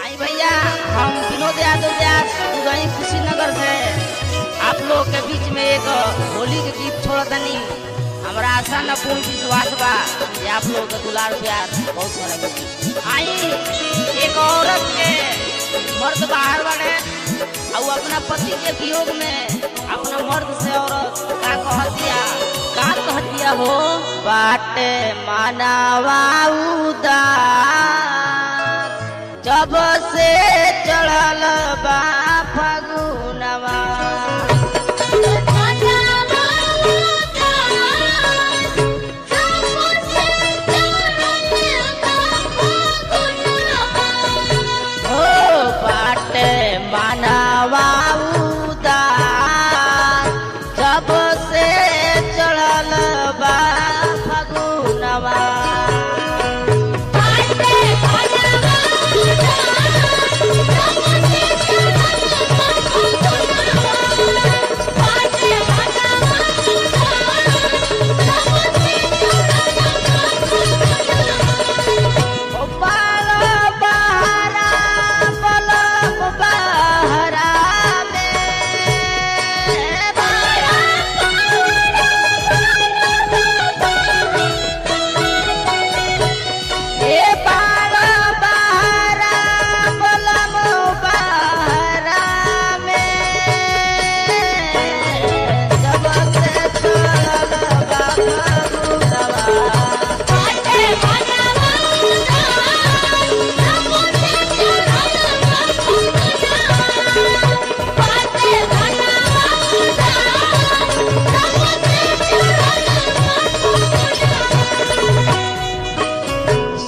आई भैया, हम विनोद यादव व्यास कुशीनगर से आप लोग के बीच में एक होली के गीत छोड़तनी। हमारा आशा न पूर्ण विश्वास बा कि आप लोग के दुलार प्यार बहुत सारा। आई एक औरत के मर्द बाहर बने और अपना पति के वियोग में अपना मर्द से औरत का कहतिया हो बाटे मानवा उदास जब से चढ़ल बा फगुनवा। मानवा उदास जब से चढ़ल बा फगुनवा।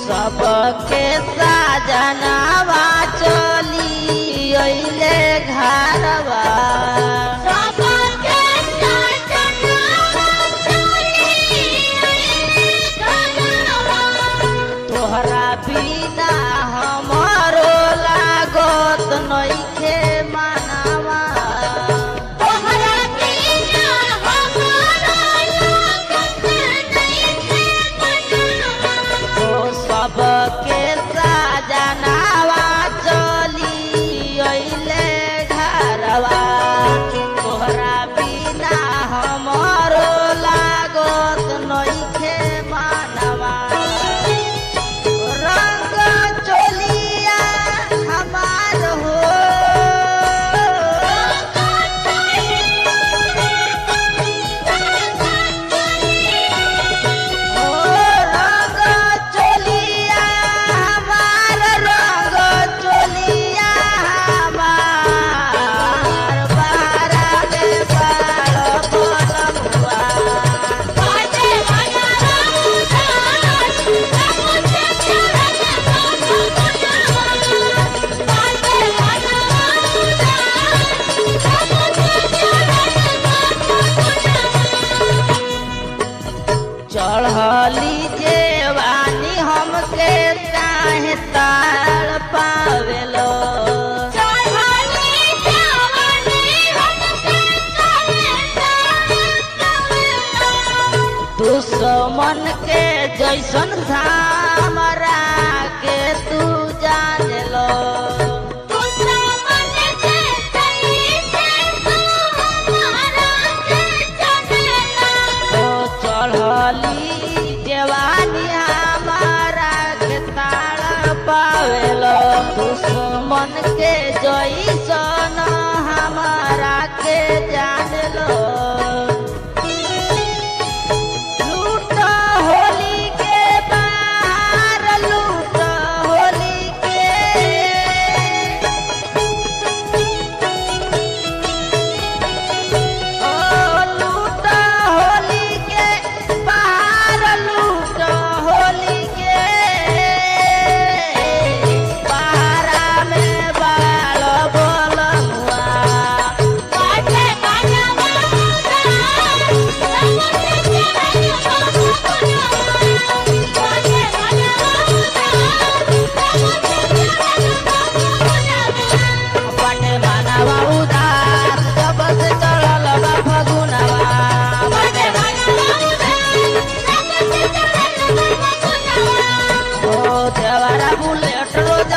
सबके साजनवा चली अइले घरवा। तोहरा बिना हमरो लागत नइखे मानवा। सबके साजनवा चली अइले घरवा। तोहरा बिना हमरो लागत नइखे मानवा। रंग चोलिया हमार हो चढ़ली जेवानी हमके काहे तार पावेलो। दुश्मन के जैसन हमरा के तू जाने लो। चढ़ली जवानी हमारा के ताड़ पावेलो। दुश्मन के जैसन हमारा के जान लो। लूट होली के बाहर लूट होली के लूट होली के बाहर लूट होली के बाहरा में बाल बोलमुआ। बाटे मानवा उदास जब से चढ़ल बा फगुनवा। ओ देवरा बुलेट रोज